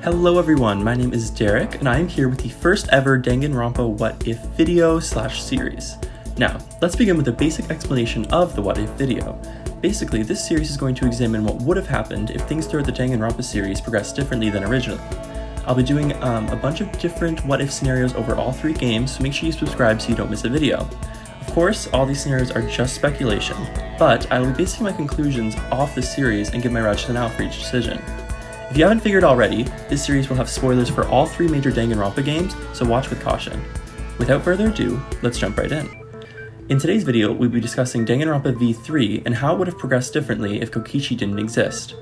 Hello everyone, my name is Derek, and I am here with the first ever Danganronpa What If video/series. Now, let's begin with a basic explanation of the What If video. Basically, this series is going to examine what would have happened if things throughout the Danganronpa series progressed differently than originally. I'll be doing a bunch of different what if scenarios over all three games, so make sure you subscribe so you don't miss a video. Of course, all these scenarios are just speculation, but I will be basing my conclusions off the series and give my rationale for each decision. If you haven't figured already, this series will have spoilers for all three major Danganronpa games, so watch with caution. Without further ado, let's jump right in. In today's video, we'll be discussing Danganronpa V3 and how it would have progressed differently if Kokichi didn't exist.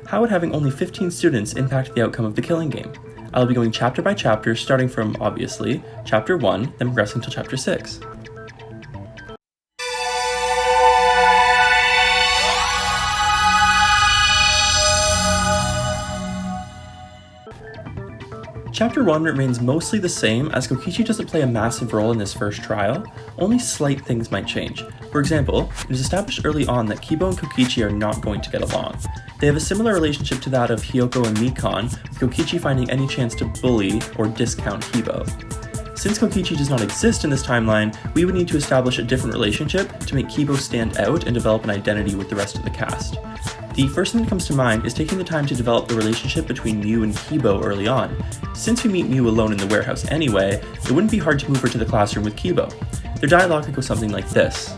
How would having only 15 students impact the outcome of the killing game? I'll be going chapter by chapter, starting from, obviously, chapter 1, then progressing to chapter 6. Chapter 1 remains mostly the same, as Kokichi doesn't play a massive role in this first trial. Only slight things might change. For example, it is established early on that Kibo and Kokichi are not going to get along. They have a similar relationship to that of Hiyoko and Mikon, with Kokichi finding any chance to bully or discount Kibo. Since Kokichi does not exist in this timeline, we would need to establish a different relationship to make Kibo stand out and develop an identity with the rest of the cast. The first thing that comes to mind is taking the time to develop the relationship between Miu and Kibo early on. Since we meet Miu alone in the warehouse anyway, it wouldn't be hard to move her to the classroom with Kibo. Their dialogue could go something like this.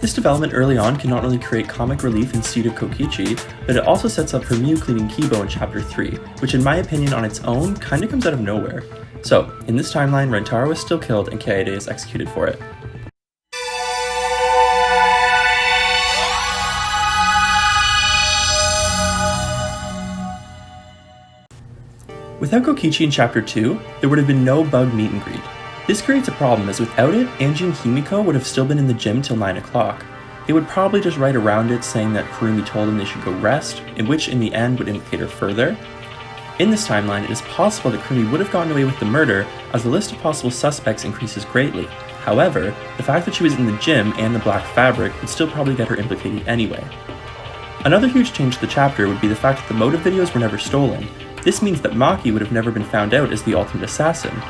This development early on can not only create comic relief in suit of Kokichi, but it also sets up for Miu cleaning Kibo in chapter 3, which in my opinion on its own kinda comes out of nowhere. So, in this timeline, Rentaro is still killed and Kaede is executed for it. Without Kokichi in chapter 2, there would have been no bug meet and greet. This creates a problem, as without it, Angie and Himiko would have still been in the gym till 9 o'clock. They would probably just write around it saying that Kurumi told them they should go rest, in which in the end would implicate her further. In this timeline, it is possible that Kurumi would have gotten away with the murder, as the list of possible suspects increases greatly. However, the fact that she was in the gym and the black fabric would still probably get her implicated anyway. Another huge change to the chapter would be the fact that the motive videos were never stolen. This means that Maki would have never been found out as the ultimate assassin.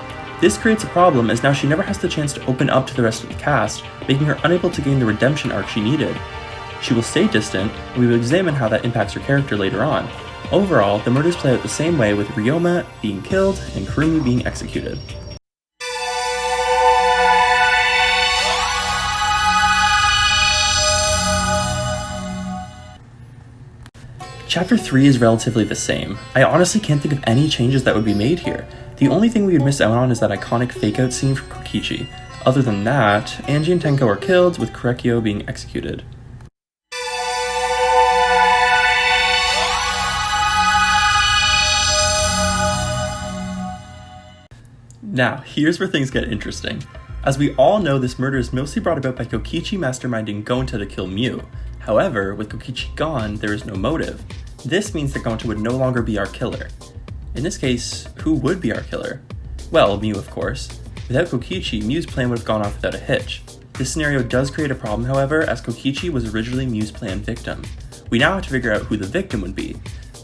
This creates a problem, as now she never has the chance to open up to the rest of the cast, making her unable to gain the redemption arc she needed. She will stay distant, and we will examine how that impacts her character later on. Overall, the murders play out the same way, with Ryoma being killed and Kurumi being executed. Chapter 3 is relatively the same. I honestly can't think of any changes that would be made here. The only thing we would miss out on is that iconic fake-out scene from Kokichi. Other than that, Angie and Tenko are killed, with Korekyo being executed. Now, here's where things get interesting. As we all know, this murder is mostly brought about by Kokichi masterminding Gonta to kill Miu. However, with Kokichi gone, there is no motive. This means that Gonta would no longer be our killer. In this case, who would be our killer? Well, Miu, of course. Without Kokichi, Miu's plan would have gone off without a hitch. This scenario does create a problem, however, as Kokichi was originally Miu's planned victim. We now have to figure out who the victim would be.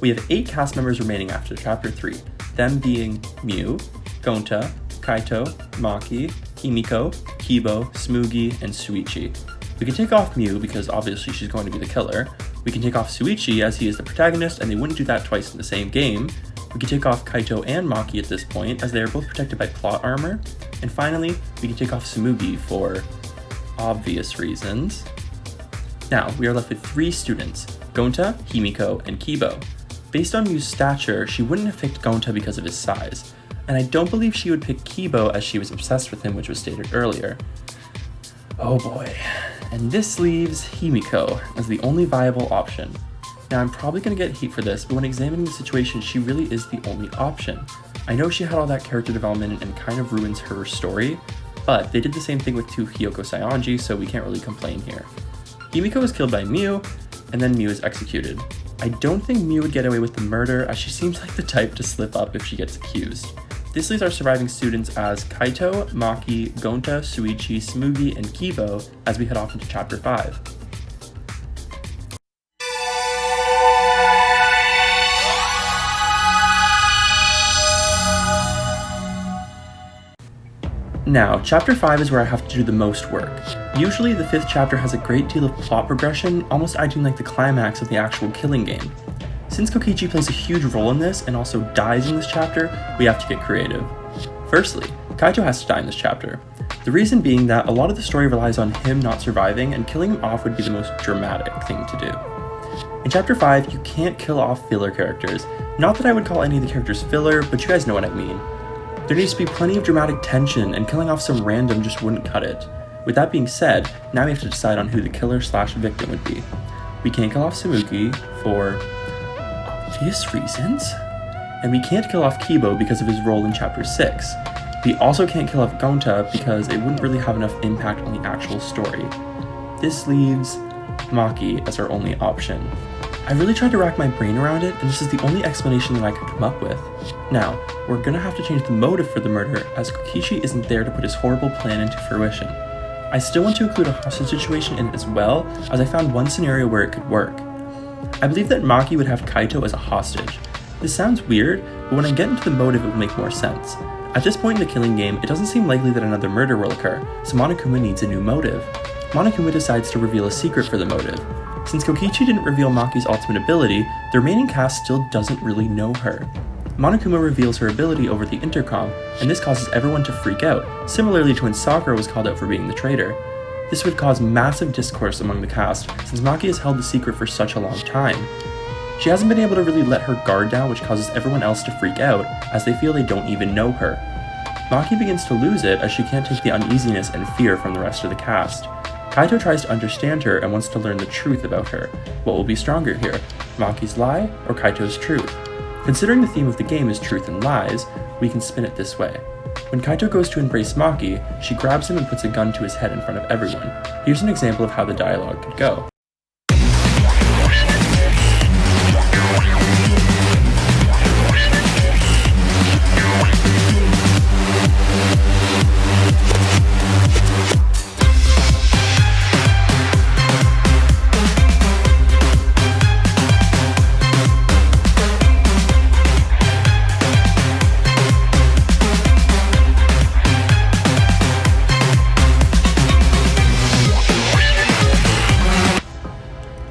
We have 8 cast members remaining after chapter 3, them being Miu, Gonta, Kaito, Maki, Himiko, Kibo, Smoogie, and Suichi. We can take off Miu because obviously she's going to be the killer. We can take off Suichi as he is the protagonist and they wouldn't do that twice in the same game. We can take off Kaito and Maki at this point, as they are both protected by plot armor. And finally, we can take off Tsumugi for obvious reasons. Now, we are left with 3 students, Gonta, Himiko, and Kibo. Based on Miu's stature, she wouldn't have picked Gonta because of his size, and I don't believe she would pick Kibo as she was obsessed with him, which was stated earlier. Oh boy. And this leaves Himiko as the only viable option. Now, I'm probably going to get hate for this, but when examining the situation, she really is the only option. I know she had all that character development and kind of ruins her story, but they did the same thing with 2 Hiyoko Saionji, so we can't really complain here. Himiko is killed by Miu, and then Miu is executed. I don't think Miu would get away with the murder, as she seems like the type to slip up if she gets accused. This leaves our surviving students as Kaito, Maki, Gonta, Shuichi, Tsumugi, and Kibo as we head off into Chapter 5. Now, Chapter 5 is where I have to do the most work. Usually, the 5th chapter has a great deal of plot progression, almost acting like the climax of the actual killing game. Since Kokichi plays a huge role in this and also dies in this chapter, we have to get creative. Firstly, Kaito has to die in this chapter. The reason being that a lot of the story relies on him not surviving, and killing him off would be the most dramatic thing to do. In Chapter 5, you can't kill off filler characters. Not that I would call any of the characters filler, but you guys know what I mean. There needs to be plenty of dramatic tension, and killing off some random just wouldn't cut it. With that being said, now we have to decide on who the killer/victim would be. We can't kill off Tsumugi for obvious reasons, and we can't kill off Kibo because of his role in Chapter 6. We also can't kill off Gonta because it wouldn't really have enough impact on the actual story. This leaves Maki as our only option. I really tried to rack my brain around it, and this is the only explanation that I could come up with. Now, we're gonna have to change the motive for the murder, as Kokichi isn't there to put his horrible plan into fruition. I still want to include a hostage situation in it as well, as I found one scenario where it could work. I believe that Maki would have Kaito as a hostage. This sounds weird, but when I get into the motive it will make more sense. At this point in the killing game, it doesn't seem likely that another murder will occur, so Monokuma needs a new motive. Monokuma decides to reveal a secret for the motive. Since Kokichi didn't reveal Maki's ultimate ability, the remaining cast still doesn't really know her. Monokuma reveals her ability over the intercom, and this causes everyone to freak out, similarly to when Sakura was called out for being the traitor. This would cause massive discourse among the cast, since Maki has held the secret for such a long time. She hasn't been able to really let her guard down, which causes everyone else to freak out, as they feel they don't even know her. Maki begins to lose it as she can't take the uneasiness and fear from the rest of the cast. Kaito tries to understand her and wants to learn the truth about her. What will be stronger here, Maki's lie or Kaito's truth? Considering the theme of the game is truth and lies, we can spin it this way. When Kaito goes to embrace Maki, she grabs him and puts a gun to his head in front of everyone. Here's an example of how the dialogue could go.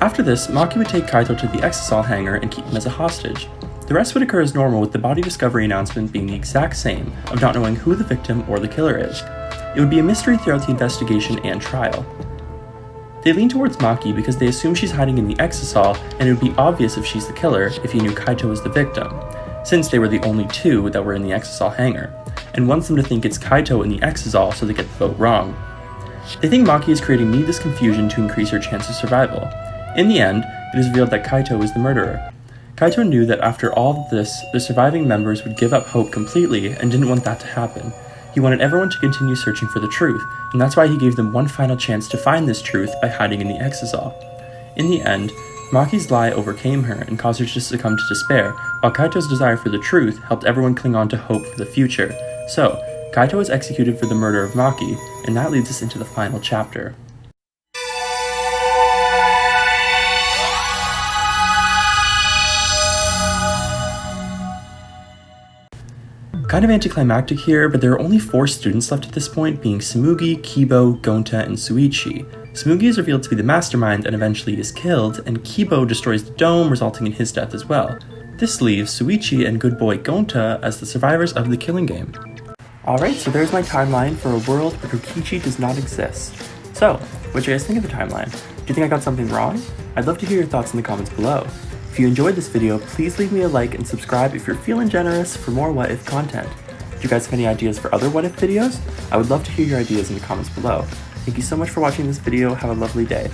After this, Maki would take Kaito to the Exisal hangar and keep him as a hostage. The rest would occur as normal, with the body discovery announcement being the exact same, of not knowing who the victim or the killer is. It would be a mystery throughout the investigation and trial. They lean towards Maki because they assume she's hiding in the Exisal, and it would be obvious if she's the killer if you knew Kaito was the victim, since they were the only 2 that were in the Exisal hangar, and wants them to think it's Kaito in the Exisal so they get the vote wrong. They think Maki is creating needless confusion to increase her chance of survival. In the end, it is revealed that Kaito is the murderer. Kaito knew that after all of this, the surviving members would give up hope completely and didn't want that to happen. He wanted everyone to continue searching for the truth, and that's why he gave them one final chance to find this truth by hiding in the Exisal. In the end, Maki's lie overcame her and caused her to succumb to despair, while Kaito's desire for the truth helped everyone cling on to hope for the future. So, Kaito is executed for the murder of Maki, and that leads us into the final chapter. Kind of anticlimactic here, but there are only 4 students left at this point, being Tsumugi, Kibo, Gonta, and Shuichi. Tsumugi is revealed to be the mastermind and eventually is killed, and Kibo destroys the dome, resulting in his death as well. This leaves Shuichi and good boy Gonta as the survivors of the killing game. Alright, so there's my timeline for a world where Kokichi does not exist. So, what do you guys think of the timeline? Do you think I got something wrong? I'd love to hear your thoughts in the comments below. If you enjoyed this video, please leave me a like and subscribe if you're feeling generous for more What If content. Do you guys have any ideas for other What If videos? I would love to hear your ideas in the comments below. Thank you so much for watching this video. Have a lovely day.